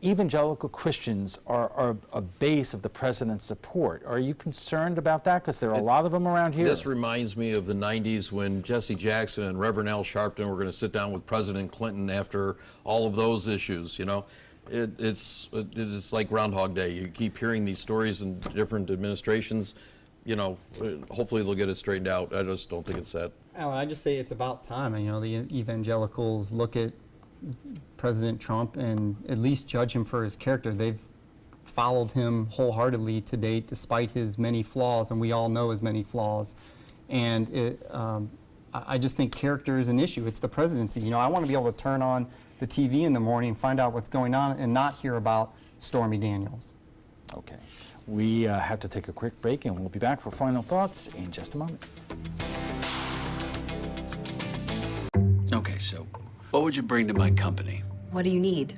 evangelical Christians are a base of the president's support. Are you concerned about that? Because there are a lot of them around here. This reminds me of the 90s when Jesse Jackson and Reverend Al Sharpton were going to sit down with President Clinton after all of those issues, you know. It's like Groundhog Day. You keep hearing these stories in different administrations. You know, hopefully they'll get it straightened out. I just don't think it's that. Alan, I just say it's about time. You know, the evangelicals look at President Trump and at least judge him for his character. They've followed him wholeheartedly to date, despite his many flaws, and we all know his many flaws. And I just think character is an issue. It's the presidency. You know, I want to be able to turn on the TV in the morning and find out what's going on and not hear about Stormy Daniels. Okay. We have to take a quick break, and we'll be back for final thoughts in just a moment. Okay, so what would you bring to my company? What do you need?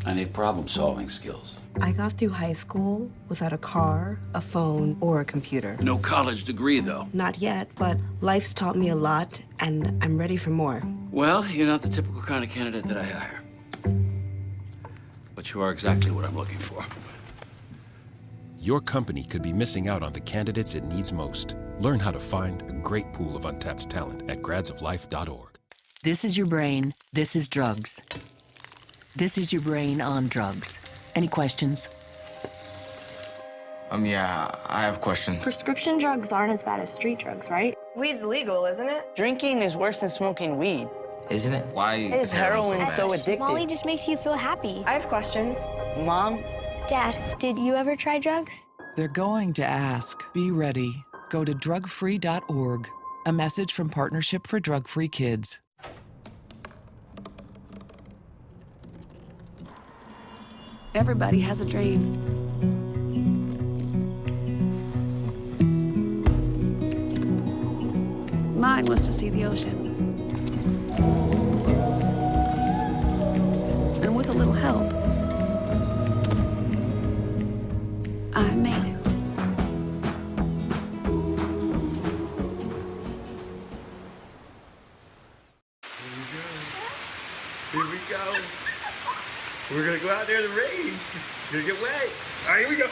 I need problem-solving skills. I got through high school without a car, a phone, or a computer. No college degree, though. Not yet, but life's taught me a lot, and I'm ready for more. Well, you're not the typical kind of candidate that I hire. But you are exactly what I'm looking for. Your company could be missing out on the candidates it needs most. Learn how to find a great pool of untapped talent at gradsoflife.org. This is your brain. This is drugs. This is your brain on drugs. Any questions? Yeah, I have questions. Prescription drugs aren't as bad as street drugs, right? Weed's legal, isn't it? Drinking is worse than smoking weed. Isn't it? Why is heroin so addictive? Molly just makes you feel happy. I have questions. Mom? Dad, did you ever try drugs? They're going to ask. Be ready. Go to drugfree.org. A message from Partnership for Drug-Free Kids. Everybody has a dream. Mine was to see the ocean. And with a little help, I made it. Here we go. We're gonna go out there in the rain. You're gonna get wet. All right, here we go.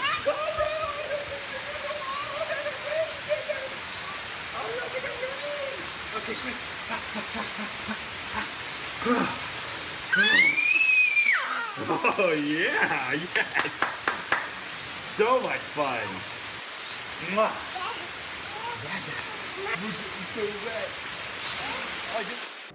Okay, quick. Oh yeah, yes. So much fun. Mwah. So wet.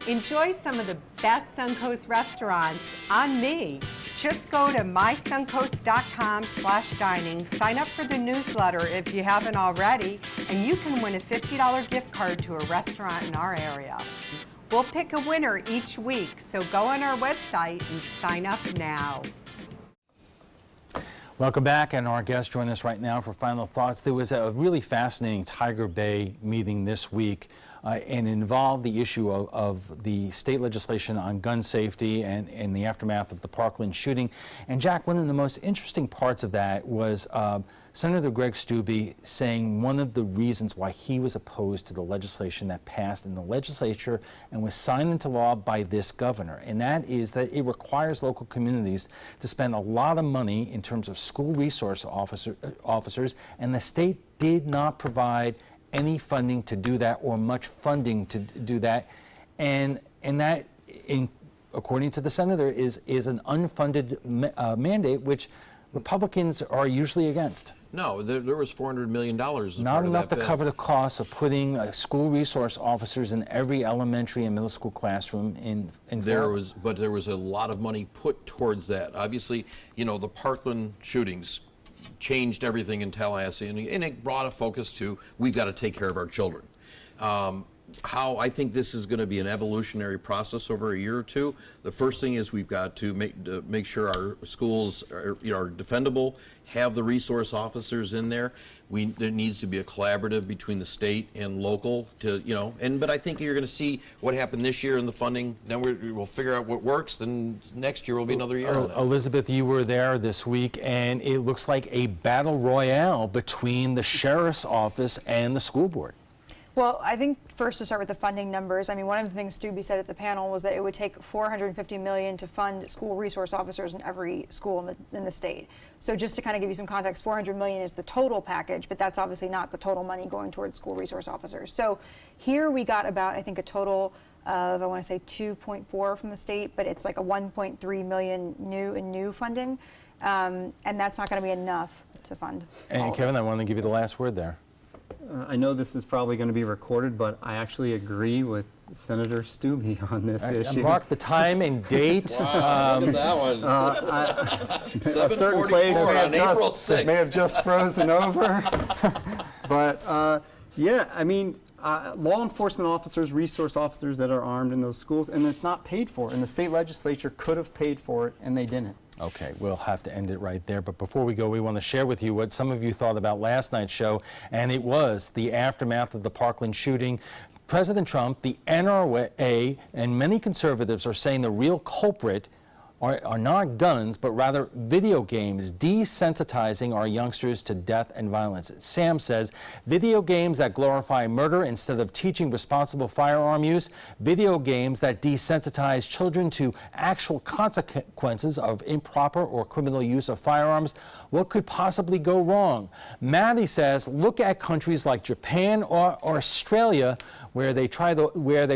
Enjoy some of the best Suncoast restaurants on me. Just go to mysuncoast.com/dining, sign up for the newsletter if you haven't already, and you can win a $50 gift card to a restaurant in our area. We'll pick a winner each week, so go on our website and sign up now. Welcome back, and our guests join us right now for final thoughts. There was a really fascinating Tiger Bay meeting this week, and involved the issue of the state legislation on gun safety and the aftermath of the Parkland shooting. And Jack, one of the most interesting parts of that was Senator Greg Steube saying one of the reasons why he was opposed to the legislation that passed in the legislature and was signed into law by this governor, and that is that it requires local communities to spend a lot of money in terms of school resource officers, and the state did not provide any funding to do that, or much funding to do that, and that, according to the senator, is an unfunded mandate, which Republicans are usually against. No, there was $400 million. Not enough to cover the cost of putting school resource officers in every elementary and middle school classroom in Florida. But there was a lot of money put towards that. Obviously, you know, the Parkland shootings changed everything in Tallahassee, and it brought a focus to, we've got to take care of our children. How I think this is going to be an evolutionary process over a year or two. The first thing is we've got to make sure our schools are defendable, have the resource officers in there. There needs to be a collaborative between the state and local to, but I think you're going to see what happened this year in the funding. Then we'll figure out what works. Then next year will be another year. Elizabeth, you were there this week, and it looks like a battle royale between the sheriff's office and the school board. Well, I think first to start with the funding numbers. I mean, one of the things Stubbe said at the panel was that it would take $450 million to fund school resource officers in every school in the state. So just to kind of give you some context, $400 million is the total package, but that's obviously not the total money going towards school resource officers. So here we got about, I think, a total of, I want to say 2.4 from the state, but it's like a 1.3 million new funding, and that's not going to be enough to fund. And Kevin, I want to give you the last word there. I know this is probably going to be recorded, but I actually agree with Senator Stubbe on this issue. Mark the time and date. Wow, look at that one. A certain place may have just frozen over. But yeah, I mean, law enforcement officers, resource officers that are armed in those schools, and it's not paid for. And the state legislature could have paid for it, and they didn't. Okay, we'll have to end it right there. But before we go, we want to share with you what some of you thought about last night's show, and it was the aftermath of the Parkland shooting. President Trump, the NRA, and many conservatives are saying the real culprit are not guns, but rather video games, desensitizing our youngsters to death and violence. Sam says video games that glorify murder instead of teaching responsible firearm use, video games that desensitize children to actual consequences of improper or criminal use of firearms. What could possibly go wrong? Maddie says look at countries like Japan or Australia where they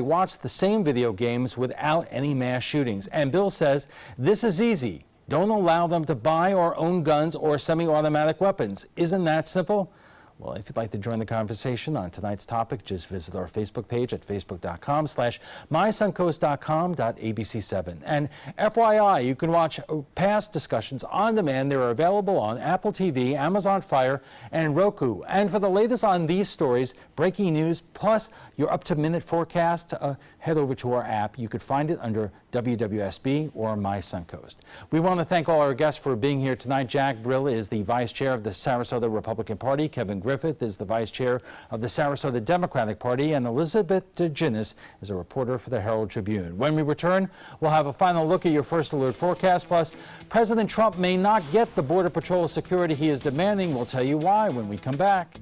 watch the same video games without any mass shootings. And Bill says this is easy. Don't allow them to buy or own guns or semi-automatic weapons. Isn't that simple? Well, if you'd like to join the conversation on tonight's topic, just visit our Facebook page at facebook.com/mysuncoast.com.abc7. And FYI, you can watch past discussions on demand. They're available on Apple TV, Amazon Fire, and Roku. And for the latest on these stories, breaking news, plus your up-to-minute forecast, head over to our app. You could find it under WWSB or My Suncoast. We want to thank all our guests for being here tonight. Jack Brill is the Vice Chair of the Sarasota Republican Party. Kevin Griffith is the Vice Chair of the Sarasota Democratic Party, and Elizabeth DeGinnis is a reporter for the Herald Tribune. When we return, we'll have a final look at your first alert forecast, plus President Trump may not get the Border Patrol security he is demanding. We'll tell you why when we come back.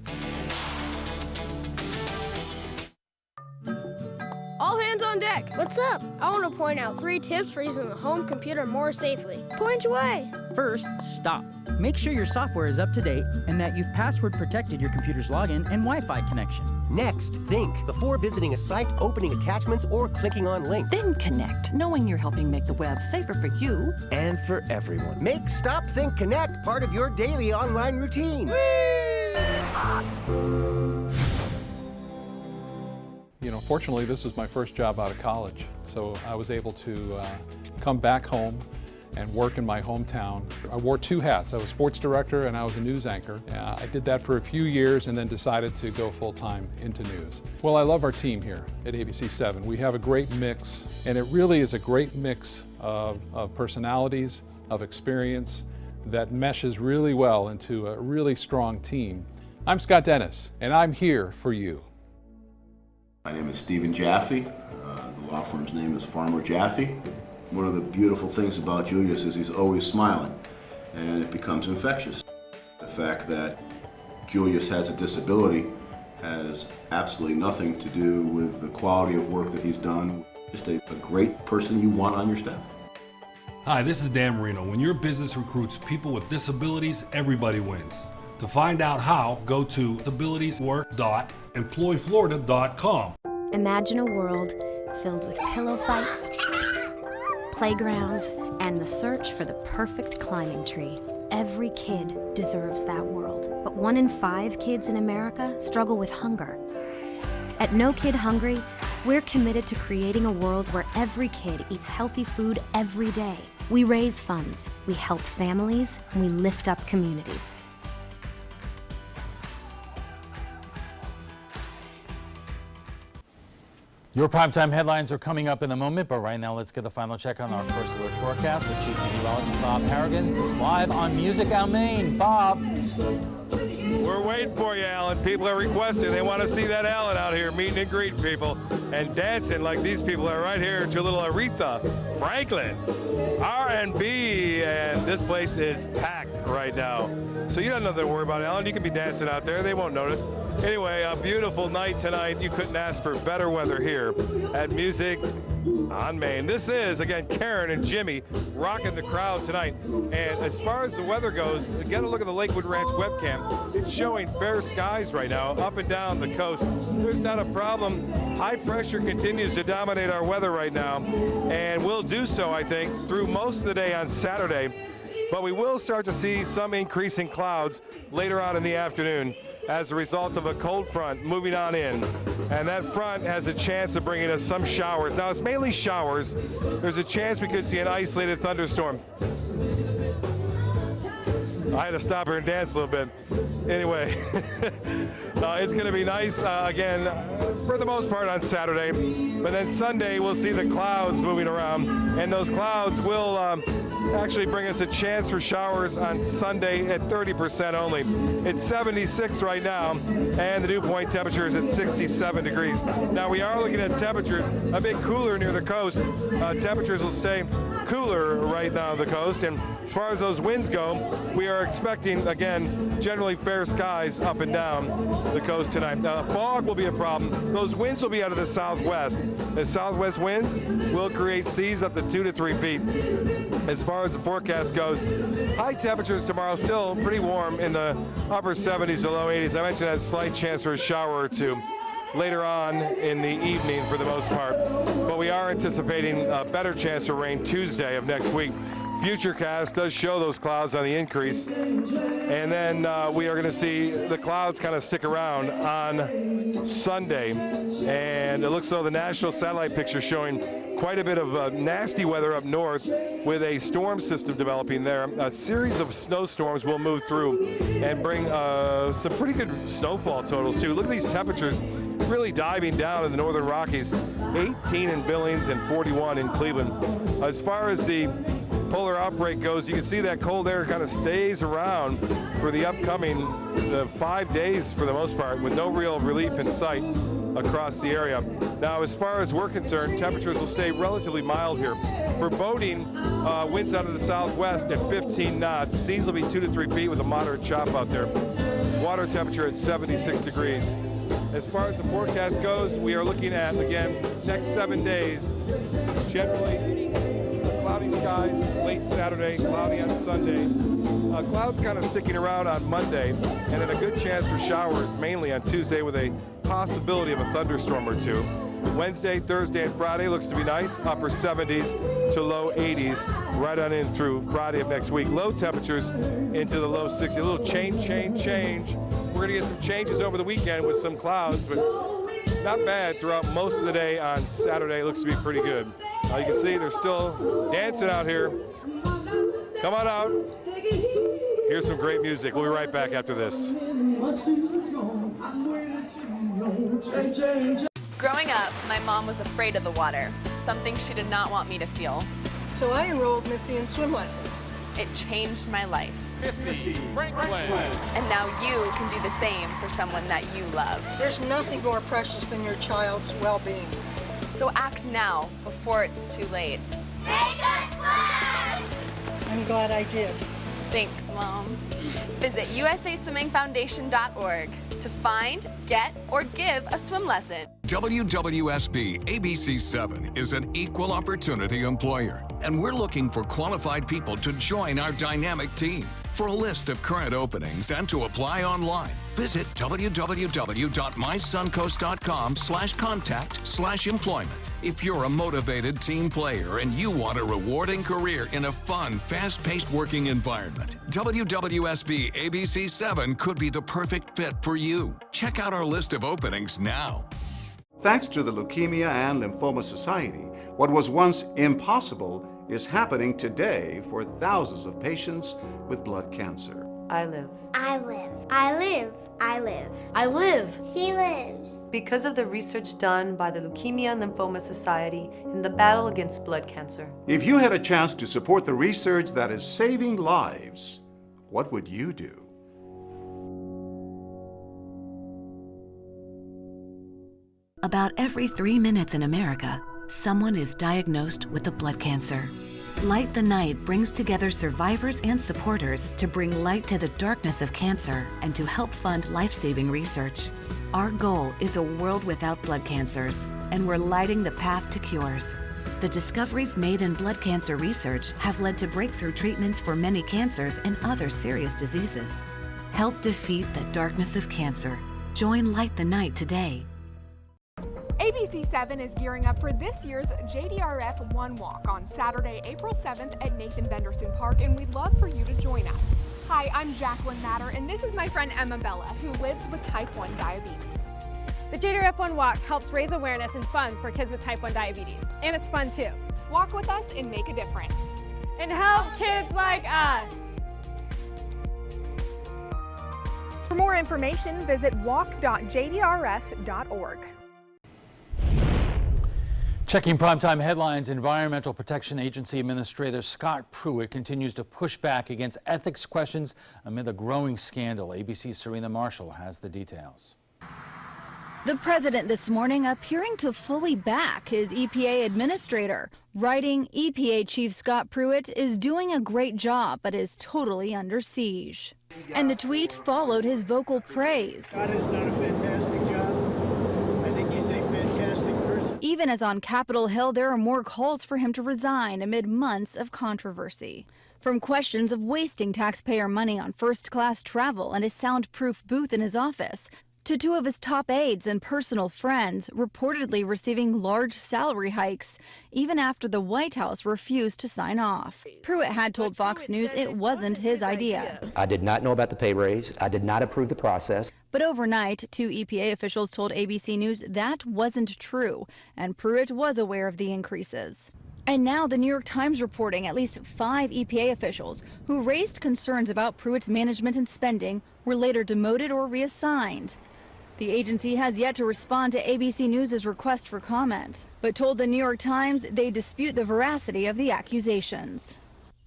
All hands on deck. What's up? I want to point out 3 tips for using the home computer more safely. Point away. First, stop. Make sure your software is up to date and that you've password protected your computer's login and Wi-Fi connection. Next, think before visiting a site, opening attachments, or clicking on links. Then connect, knowing you're helping make the web safer for you and for everyone. Make Stop, Think, Connect part of your daily online routine. You know, fortunately, this was my first job out of college, so I was able to come back home and work in my hometown. I wore 2 hats. I was sports director and I was a news anchor. I did that for a few years and then decided to go full-time into news. Well, I love our team here at ABC7. We have a great mix, and it really is a great mix of personalities, of experience that meshes really well into a really strong team. I'm Scott Dennis, and I'm here for you. My name is Stephen Jaffe. The law firm's name is Farmer Jaffe. One of the beautiful things about Julius is he's always smiling, and it becomes infectious. The fact that Julius has a disability has absolutely nothing to do with the quality of work that he's done. Just a great person you want on your staff. Hi, this is Dan Marino. When your business recruits people with disabilities, everybody wins. To find out how, go to disabilitieswork.employflorida.com. Imagine a world filled with pillow fights, playgrounds, and the search for the perfect climbing tree. Every kid deserves that world, but 1 in 5 kids in America struggle with hunger. At No Kid Hungry, we're committed to creating a world where every kid eats healthy food every day. We raise funds, we help families, and we lift up communities. Your primetime headlines are coming up in a moment, but right now let's get a final check on our first alert forecast with Chief Meteorologist Bob Harrigan, live on Music Out Maine. Bob. We're waiting for you, Alan. People are requesting. They want to see that Alan out here meeting and greeting people and dancing like these people are right here to a little Aretha Franklin, R&B, and this place is packed right now. So you don't have nothing to worry about, Alan. You can be dancing out there. They won't notice. Anyway, a beautiful night tonight. You couldn't ask for better weather here at Music on Main. This is, again, Karen and Jimmy rocking the crowd tonight. And as far as the weather goes, get a look at the Lakewood Ranch webcam. It's showing fair skies right now up and down the coast. There's not a problem. High pressure continues to dominate our weather right now, and will do so, I think, through most of the day on Saturday. But we will start to see some increase in clouds later on in the afternoon as a result of a cold front moving on in. And that front has a chance of bringing us some showers. Now, it's mainly showers. There's a chance we could see an isolated thunderstorm. I had to stop her and dance a little bit. Anyway, it's going to be nice, again, for the most part on Saturday. But then Sunday, we'll see the clouds moving around. And those clouds will actually bring us a chance for showers on Sunday at 30% only. It's 76 right now, and the dew point temperature is at 67 degrees. Now, we are looking at temperatures a bit cooler near the coast. Temperatures will stay cooler right now on the coast. And as far as those winds go, we are expecting, again, generally fair skies up and down the coast tonight. Fog will be a problem. Those winds will be out of the southwest. The southwest winds will create seas up to 2 to 3 feet. As far as the forecast goes, high temperatures tomorrow, still pretty warm in the upper 70s to low 80s. I mentioned that slight chance for a shower or two later on in the evening for the most part. But we are anticipating a better chance for rain Tuesday of next week. Futurecast does show those clouds on the increase. And then we are going to see the clouds kind of stick around on Sunday. And it looks though the national satellite picture showing quite a bit of nasty weather up north with a storm system developing there. A series of snowstorms will move through and bring some pretty good snowfall totals too. Look at these temperatures really diving down in the northern Rockies. 18 in Billings and 41 in Cleveland. As far as the polar outbreak goes, you can see that cold air kind of stays around for the upcoming 5 days for the most part, with no real relief in sight across the area. Now, as far as we're concerned, temperatures will stay relatively mild here. For boating, winds out of the southwest at 15 knots. Seas will be 2 to 3 feet with a moderate chop out there. Water temperature at 76 degrees. As far as the forecast goes, we are looking at, again, next 7 days, generally cloudy skies, late Saturday, cloudy on Sunday. Clouds kind of sticking around on Monday, and then a good chance for showers, mainly on Tuesday with a possibility of a thunderstorm or two. Wednesday, Thursday, and Friday looks to be nice, upper 70s to low 80s, right on in through Friday of next week. Low temperatures into the low 60s. A little change. We're going to get some changes over the weekend with some clouds, but not bad throughout most of the day on Saturday. It looks to be pretty good. You can see they're still dancing out here. Come on out. Here's some great music. We'll be right back after this. Growing up, my mom was afraid of the water, something she did not want me to feel. So I enrolled Missy in swim lessons. It changed my life. Missy Franklin. And now you can do the same for someone that you love. There's nothing more precious than your child's well-being. So act now, before it's too late. Make us swim! I'm glad I did. Thanks, Mom. Visit usaswimmingfoundation.org to find, get, or give a swim lesson. WWSB ABC 7 is an equal opportunity employer, and we're looking for qualified people to join our dynamic team. For a list of current openings and to apply online, visit www.mysuncoast.com/contact/employment. If you're a motivated team player and you want a rewarding career in a fun, fast-paced working environment, WWSB ABC 7 could be the perfect fit for you. Check out our list of openings now. Thanks to the Leukemia and Lymphoma Society, what was once impossible is happening today for thousands of patients with blood cancer. I live. I live. I live. I live. I live. She lives. Because of the research done by the Leukemia and Lymphoma Society in the battle against blood cancer. If you had a chance to support the research that is saving lives, what would you do? About every 3 minutes in America, someone is diagnosed with a blood cancer. Light the Night brings together survivors and supporters to bring light to the darkness of cancer and to help fund life-saving research. Our goal is a world without blood cancers, and we're lighting the path to cures. The discoveries made in blood cancer research have led to breakthrough treatments for many cancers and other serious diseases. Help defeat the darkness of cancer. Join Light the Night today. ABC7 is gearing up for this year's JDRF One Walk on Saturday, April 7th at Nathan Benderson Park, and we'd love for you to join us. Hi, I'm Jacqueline Matter, and this is my friend Emma Bella, who lives with type 1 diabetes. The JDRF One Walk helps raise awareness and funds for kids with type 1 diabetes, and it's fun too. Walk with us and make a difference. And help kids like us. For more information, visit walk.jdrf.org. Checking primetime headlines, Environmental Protection Agency Administrator Scott Pruitt continues to push back against ethics questions amid the growing scandal. ABC's Serena Marshall has the details. The president this morning appearing to fully back his EPA administrator, writing EPA Chief Scott Pruitt is doing a great job but is totally under siege. And the tweet followed his vocal praise. Scott has done a fantastic job. I think he's a fantastic person. Even as on Capitol Hill, there are more calls for him to resign amid months of controversy. From questions of wasting taxpayer money on first-class travel and a soundproof booth in his office, to two of his top aides and personal friends reportedly receiving large salary hikes, even after the White House refused to sign off. Pruitt had told Fox News it wasn't his idea. I did not know about the pay raise. I did not approve the process. But overnight, two EPA officials told ABC News that wasn't true, and Pruitt was aware of the increases. And now the New York Times reporting at least 5 EPA officials who raised concerns about Pruitt's management and spending were later demoted or reassigned. The agency has yet to respond to ABC News' request for comment, but told the New York Times they dispute the veracity of the accusations.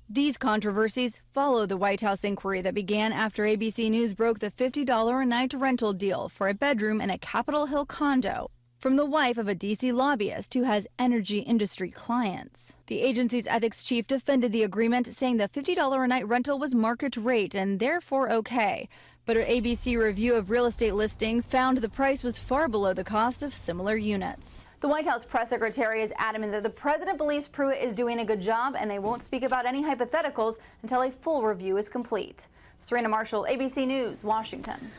These controversies follow the White House inquiry that began after ABC News broke the $50 a night rental deal for a bedroom in a Capitol Hill condo from the wife of a D.C. lobbyist who has energy industry clients. The agency's ethics chief defended the agreement, saying the $50 a night rental was market rate and therefore okay. But an ABC review of real estate listings found the price was far below the cost of similar units. The White House press secretary is adamant that the president believes Pruitt is doing a good job and they won't speak about any hypotheticals until a full review is complete. Serena Marshall, ABC News, Washington.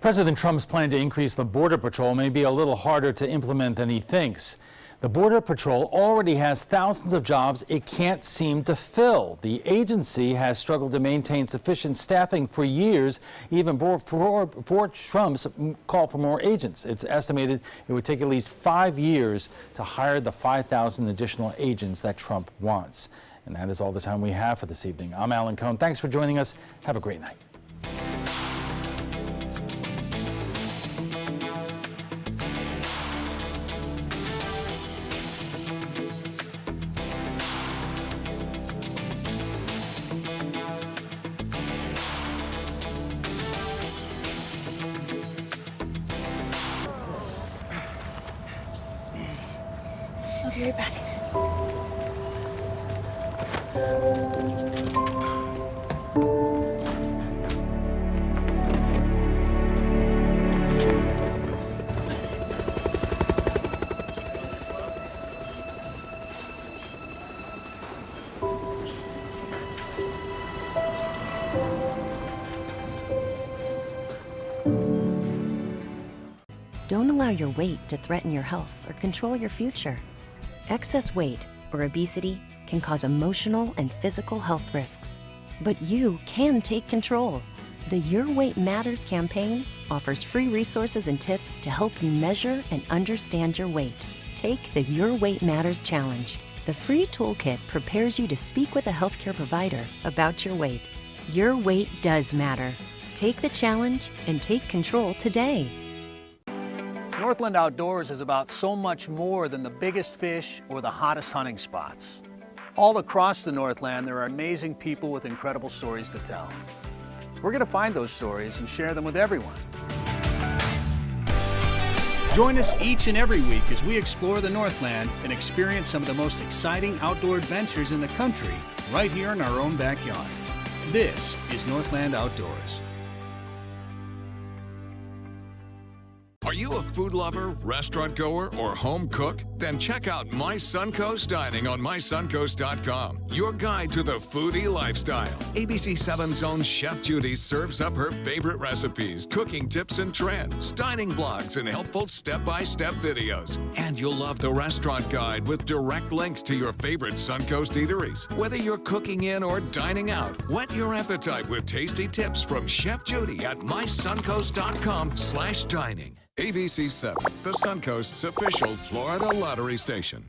President Trump's plan to increase the Border Patrol may be a little harder to implement than he thinks. The Border Patrol already has thousands of jobs it can't seem to fill. The agency has struggled to maintain sufficient staffing for years, even before Trump's call for more agents. It's estimated it would take at least 5 years to hire the 5,000 additional agents that Trump wants. And that is all the time we have for this evening. I'm Alan Cohn. Thanks for joining us. Have a great night. I'll be right back. Don't allow your weight to threaten your health or control your future. Excess weight or obesity can cause emotional and physical health risks. But you can take control. The Your Weight Matters campaign offers free resources and tips to help you measure and understand your weight. Take the Your Weight Matters Challenge. The free toolkit prepares you to speak with a healthcare provider about your weight. Your weight does matter. Take the challenge and take control today. Northland Outdoors is about so much more than the biggest fish or the hottest hunting spots. All across the Northland, there are amazing people with incredible stories to tell. We're going to find those stories and share them with everyone. Join us each and every week as we explore the Northland and experience some of the most exciting outdoor adventures in the country right here in our own backyard. This is Northland Outdoors. Are you a food lover, restaurant goer, or home cook? Then check out My Suncoast Dining on mysuncoast.com, your guide to the foodie lifestyle. ABC 7's own Chef Judy serves up her favorite recipes, cooking tips and trends, dining blogs, and helpful step-by-step videos. And you'll love the restaurant guide with direct links to your favorite Suncoast eateries. Whether you're cooking in or dining out, whet your appetite with tasty tips from Chef Judy at mysuncoast.com/dining. ABC 7, the Suncoast's official Florida lottery station.